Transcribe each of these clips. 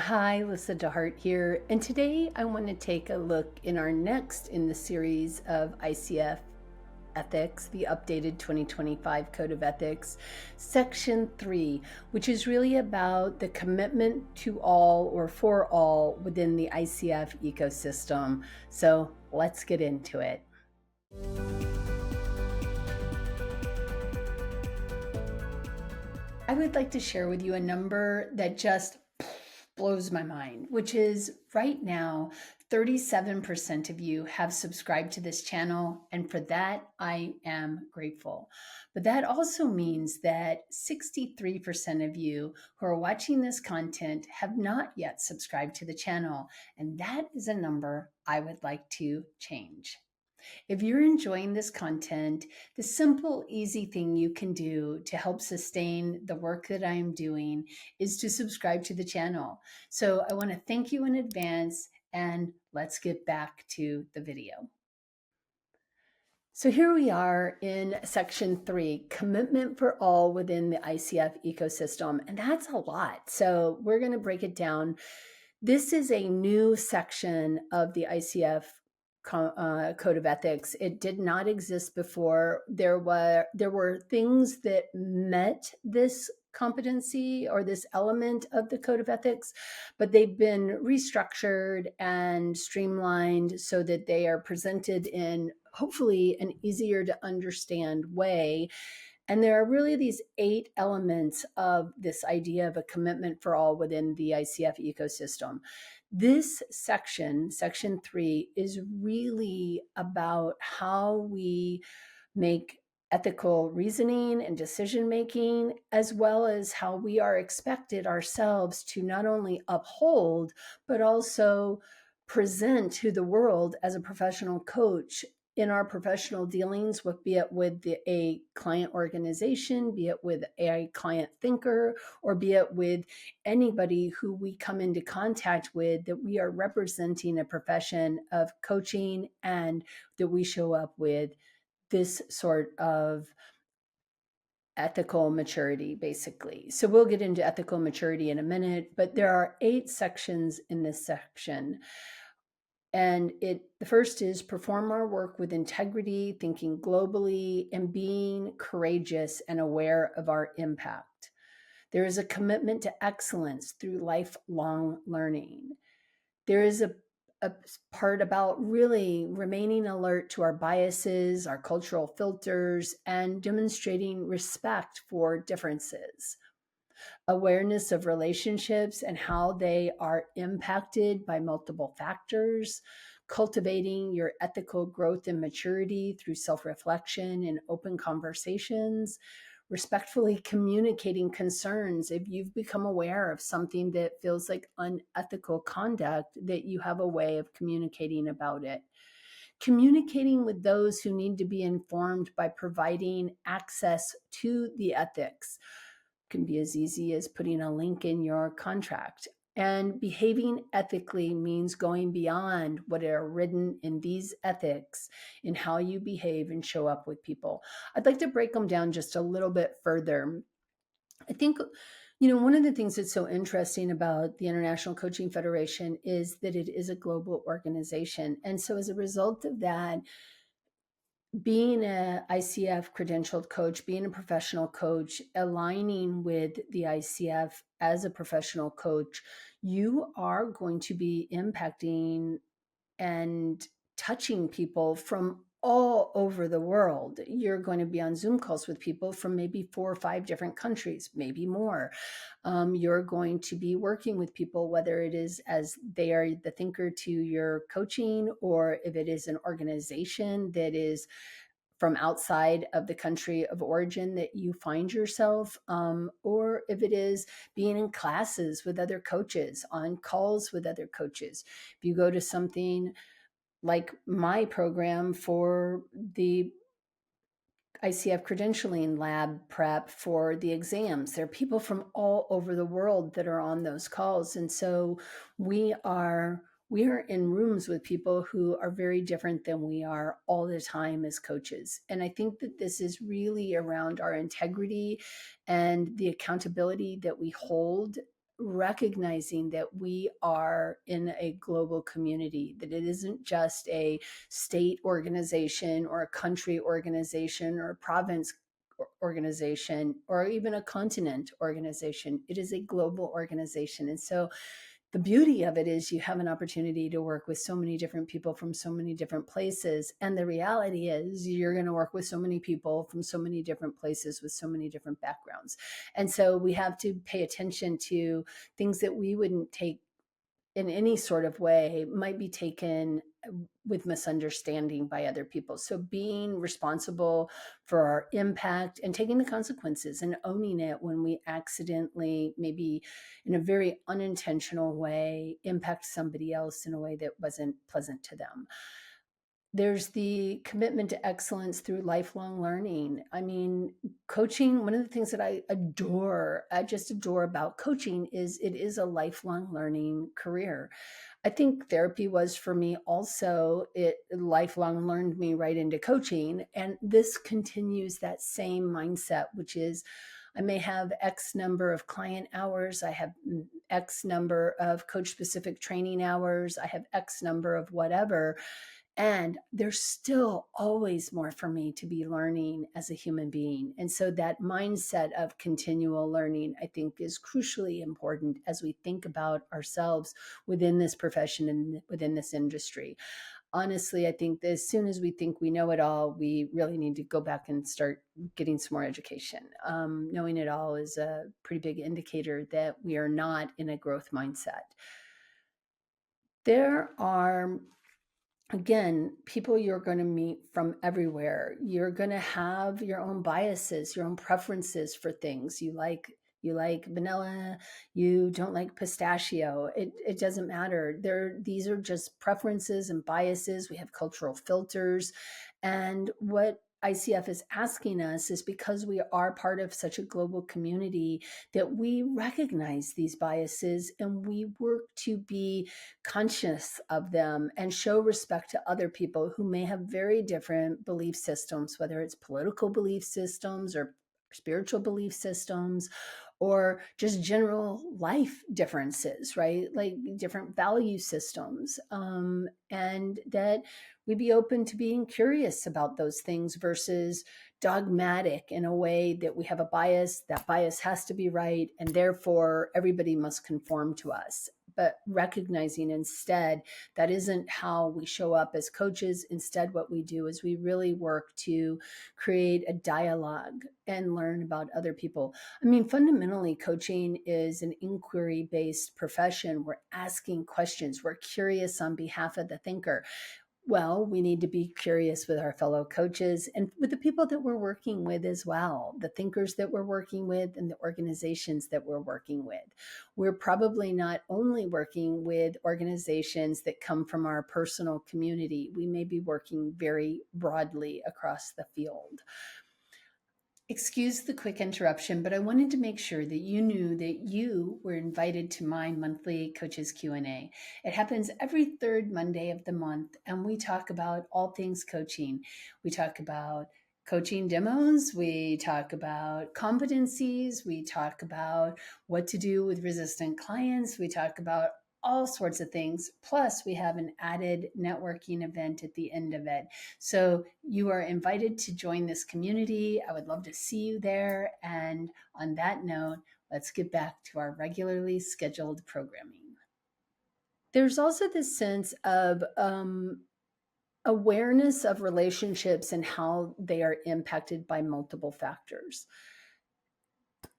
Hi, Lyssa deHart here, and today I want to take a look in our next in the series of ICF Ethics, the updated 2025 Code of Ethics, Section 3, which is really about the commitment to all or for all within the ICF ecosystem. So let's get into it. I would like to share with you a number that just blows my mind, which is right now, 37% of you have subscribed to this channel. And for that, I am grateful. But that also means that 63% of you who are watching this content have not yet subscribed to the channel. And that is a number I would like to change. If you're enjoying this content, the simple, easy thing you can do to help sustain the work that I am doing is to subscribe to the channel. So I want to thank you in advance, and let's get back to the video. So here we are in section 3, commitment for all within the ICF ecosystem. And that's a lot. So we're going to break it down. This is a new section of the ICF Code of Ethics. It did not exist before. There were things that met this competency or this element of the Code of Ethics, but they've been restructured and streamlined so that they are presented in hopefully an easier to understand way. And there are really these 8 elements of this idea of a commitment for all within the ICF ecosystem. This section, section 3, is really about how we make ethical reasoning and decision making, as well as how we are expected ourselves to not only uphold, but also present to the world as a professional coach in our professional dealings, with be it with a client organization, be it with a client thinker, or be it with anybody who we come into contact with, that we are representing a profession of coaching and that we show up with this sort of ethical maturity, basically. So we'll get into ethical maturity in a minute, but there are 8 sections in this section. And the first is perform our work with integrity, thinking globally, and being courageous and aware of our impact. There is a commitment to excellence through lifelong learning. There is a part about really remaining alert to our biases, our cultural filters, and demonstrating respect for differences. Awareness of relationships and how they are impacted by multiple factors, cultivating your ethical growth and maturity through self-reflection and open conversations, respectfully communicating concerns. If you've become aware of something that feels like unethical conduct, that you have a way of communicating about it. Communicating with those who need to be informed by providing access to the ethics. Can be as easy as putting a link in your contract. And behaving ethically means going beyond what are written in these ethics in how you behave and show up with people. I'd like to break them down just a little bit further. I think, one of the things that's so interesting about the International Coaching Federation is that it is a global organization. And so as a result of that, being a ICF credentialed coach, being a professional coach, aligning with the ICF as a professional coach, you are going to be impacting and touching people from all over the world. You're going to be on Zoom calls with people from maybe 4 or 5 different countries, maybe more. You're going to be working with people, whether it is as they are the thinker to your coaching, or if it is an organization that is from outside of the country of origin that you find yourself, or if it is being in classes with other coaches, on calls with other coaches. If you go to something like my program for the ICF credentialing lab prep for the exams, there are people from all over the world that are on those calls. And so we are in rooms with people who are very different than we are all the time as coaches. And I think that this is really around our integrity and the accountability that we hold recognizing that we are in a global community, that it isn't just a state organization or a country organization or a province organization or even a continent organization. It is a global organization. And so the beauty of it is you have an opportunity to work with so many different people from so many different places. And the reality is you're going to work with so many people from so many different places with so many different backgrounds. And so we have to pay attention to things that we wouldn't take in any sort of way might be taken with misunderstanding by other people. So being responsible for our impact and taking the consequences and owning it when we accidentally, maybe in a very unintentional way, impact somebody else in a way that wasn't pleasant to them. There's the commitment to excellence through lifelong learning. I mean, coaching, one of the things that I just adore about coaching is it is a lifelong learning career. I think therapy was for me also. It lifelong learned me right into coaching. And this continues that same mindset, which is I may have X number of client hours. I have X number of coach specific training hours. I have X number of whatever. And there's still always more for me to be learning as a human being. And so that mindset of continual learning, I think, is crucially important as we think about ourselves within this profession and within this industry. Honestly, I think that as soon as we think we know it all, we really need to go back and start getting some more education. Knowing it all is a pretty big indicator that we are not in a growth mindset. There are, again, people you're going to meet from everywhere. You're going to have your own biases, your own preferences for things. You like vanilla, you don't like pistachio. It doesn't matter. These are just preferences and biases. We have cultural filters. And what ICF is asking us is, because we are part of such a global community, that we recognize these biases and we work to be conscious of them and show respect to other people who may have very different belief systems, whether it's political belief systems or spiritual belief systems or just general life differences, right? Like different value systems. And that we be open to being curious about those things versus dogmatic in a way that we have a bias. That bias has to be right, and therefore everybody must conform to us. But recognizing instead that isn't how we show up as coaches. Instead, what we do is we really work to create a dialogue and learn about other people. I mean, fundamentally, coaching is an inquiry-based profession. We're asking questions. We're curious on behalf of the thinker. Well, we need to be curious with our fellow coaches and with the people that we're working with as well, the thinkers that we're working with and the organizations that we're working with. We're probably not only working with organizations that come from our personal community. We may be working very broadly across the field. Excuse the quick interruption, but I wanted to make sure that you knew that you were invited to my monthly Coaches Q&A. It happens every third Monday of the month, and we talk about all things coaching. We talk about coaching demos, we talk about competencies, we talk about what to do with resistant clients, we talk about all sorts of things. Plus, we have an added networking event at the end of it. So you are invited to join this community. I would love to see you there. And on that note, let's get back to our regularly scheduled programming. There's also this sense of awareness of relationships and how they are impacted by multiple factors.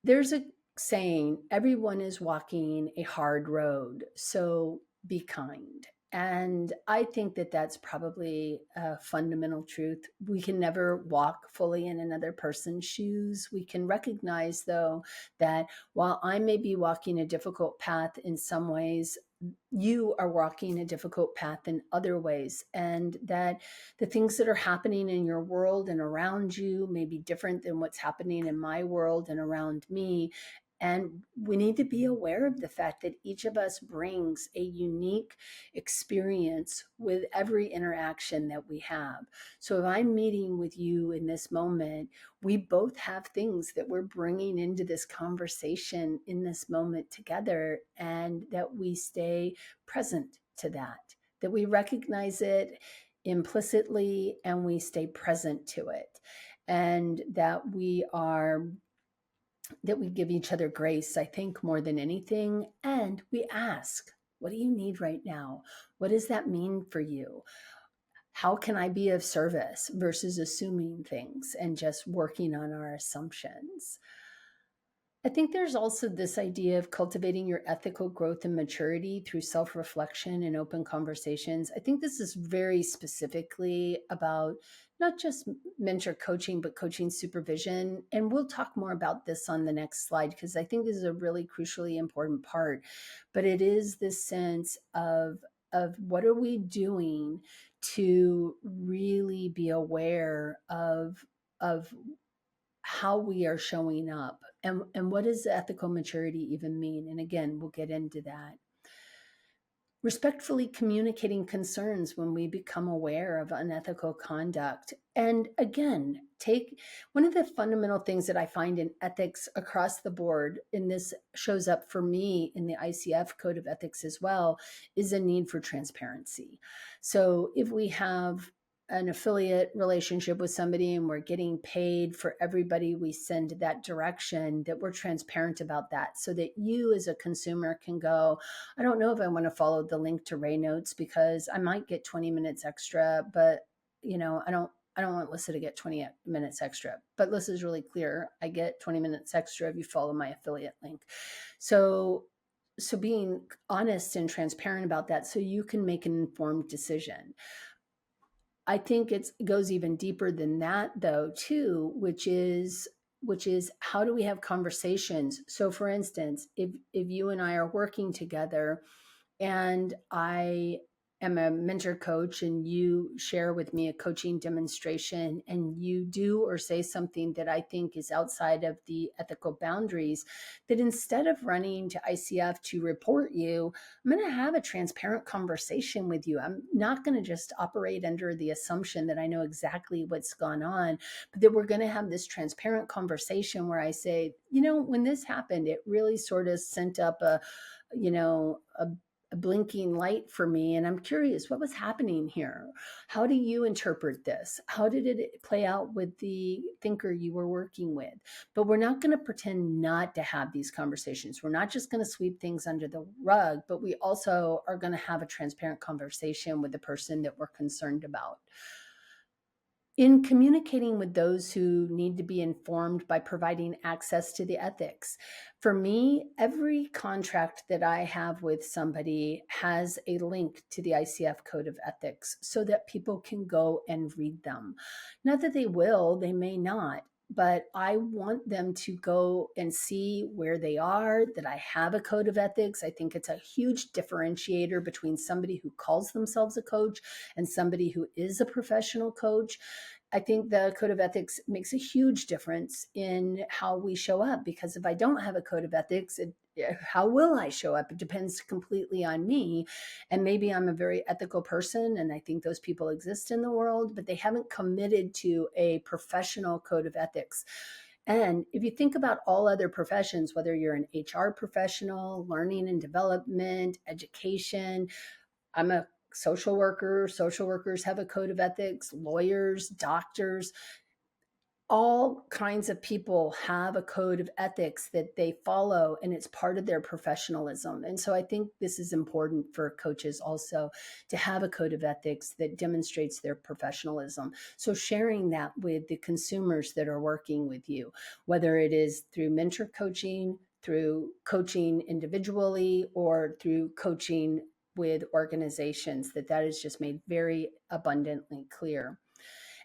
There's a saying, everyone is walking a hard road, so be kind. And I think that that's probably a fundamental truth. We can never walk fully in another person's shoes. We can recognize, though, that while I may be walking a difficult path in some ways, you are walking a difficult path in other ways, and that the things that are happening in your world and around you may be different than what's happening in my world and around me. And we need to be aware of the fact that each of us brings a unique experience with every interaction that we have. So if I'm meeting with you in this moment, we both have things that we're bringing into this conversation in this moment together, and that we stay present to that we recognize it implicitly and we stay present to it, and that we give each other grace, I think, more than anything. And we ask, what do you need right now? What does that mean for you? How can I be of service, versus assuming things and just working on our assumptions? I think there's also this idea of cultivating your ethical growth and maturity through self reflection and open conversations. I think this is very specifically about not just mentor coaching, but coaching supervision. And we'll talk more about this on the next slide, because I think this is a really crucially important part. But it is this sense of what are we doing to really be aware of how we are showing up, and what does ethical maturity even mean? And again, we'll get into that. Respectfully communicating concerns when we become aware of unethical conduct. And again, take one of the fundamental things that I find in ethics across the board, and this shows up for me in the ICF Code of Ethics as well, is a need for transparency. So if we have an affiliate relationship with somebody and we're getting paid for everybody we send that direction, that we're transparent about that, so that you as a consumer can go, I don't know if I want to follow the link to Ray Notes because I might get 20 minutes extra, but I don't want Lyssa to get 20 minutes extra. But Lyssa's really clear. I get 20 minutes extra if you follow my affiliate link. So being honest and transparent about that so you can make an informed decision. I think it goes even deeper than that, though, too, which is how do we have conversations? So, for instance, if you and I are working together, and I am a mentor coach, and you share with me a coaching demonstration, and you do or say something that I think is outside of the ethical boundaries, that instead of running to ICF to report you, I'm going to have a transparent conversation with you. I'm not going to just operate under the assumption that I know exactly what's gone on, but that we're going to have this transparent conversation where I say, when this happened, it really sort of sent up a blinking light for me, and I'm curious what was happening here. How do you interpret this? How did it play out with the thinker you were working with? But we're not going to pretend not to have these conversations. We're not just going to sweep things under the rug, but we also are going to have a transparent conversation with the person that we're concerned about. In communicating with those who need to be informed by providing access to the ethics. For me, every contract that I have with somebody has a link to the ICF Code of Ethics so that people can go and read them. Not that they will, they may not, but I want them to go and see where they are, that I have a code of ethics. I think it's a huge differentiator between somebody who calls themselves a coach and somebody who is a professional coach. I think the code of ethics makes a huge difference in how we show up, because if I don't have a code of ethics, how will I show up? It depends completely on me. And maybe I'm a very ethical person, and I think those people exist in the world, but they haven't committed to a professional code of ethics. And if you think about all other professions, whether you're an HR professional, learning and development, education, I'm a social worker. Social workers have a code of ethics, lawyers, doctors, all kinds of people have a code of ethics that they follow, and it's part of their professionalism. And so I think this is important for coaches also, to have a code of ethics that demonstrates their professionalism. So sharing that with the consumers that are working with you, whether it is through mentor coaching, through coaching individually, or through coaching with organizations, that is just made very abundantly clear.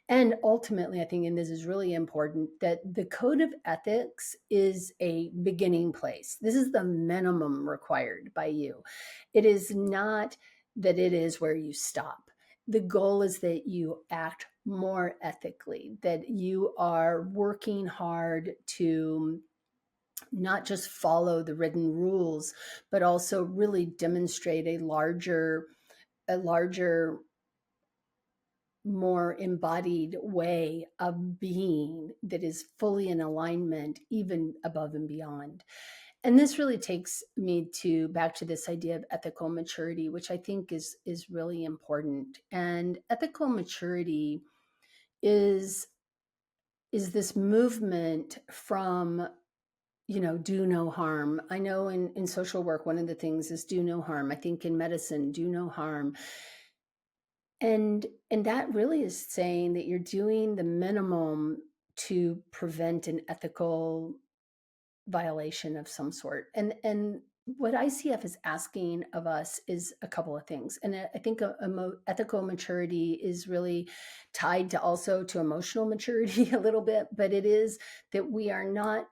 And ultimately, I think, and this is really important, that the code of ethics is a beginning place. This is the minimum required by you. It is not that it is where you stop. The goal is that you act more ethically, that you are working hard to not just follow the written rules, but also really demonstrate a larger, more embodied way of being that is fully in alignment, even above and beyond. And this really takes me to back to this idea of ethical maturity, which I think is really important. And ethical maturity is this movement from, do no harm. I know in social work, one of the things is do no harm. I think in medicine, do no harm. And that really is saying that you're doing the minimum to prevent an ethical violation of some sort. And what ICF is asking of us is a couple of things. And I think ethical maturity is really tied to also to emotional maturity a little bit, but it is that we are not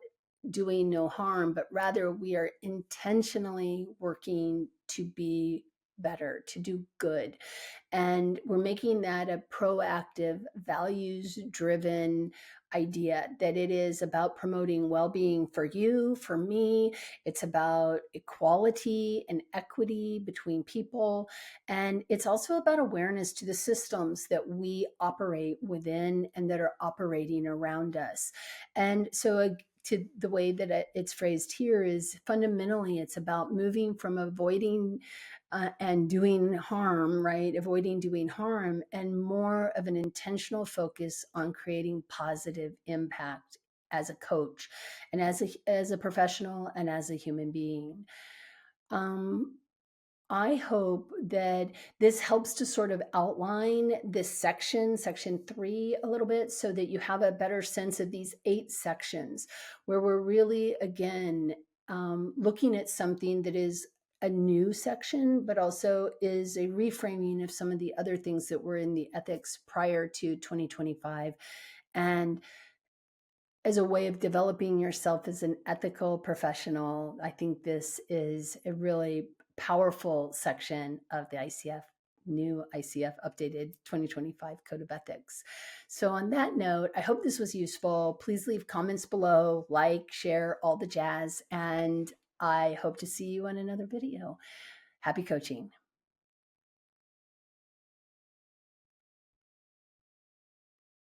doing no harm, but rather we are intentionally working to be better, to do good. And we're making that a proactive, values driven idea, that it is about promoting well-being for you, for me. It's about equality and equity between people. And it's also about awareness to the systems that we operate within and that are operating around us. And so to the way that it's phrased here is fundamentally it's about moving from avoiding and doing harm, right? Avoiding doing harm, and more of an intentional focus on creating positive impact as a coach and as a professional and as a human being. I hope that this helps to sort of outline this section 3, a little bit, so that you have a better sense of these 8 sections where we're really, again, looking at something that is a new section, but also is a reframing of some of the other things that were in the ethics prior to 2025. And as a way of developing yourself as an ethical professional, I think this is a really powerful section of the new ICF updated 2025 Code of Ethics. So on that note, I hope this was useful. Please leave comments below, like, share, all the jazz, and I hope to see you on another video. Happy coaching.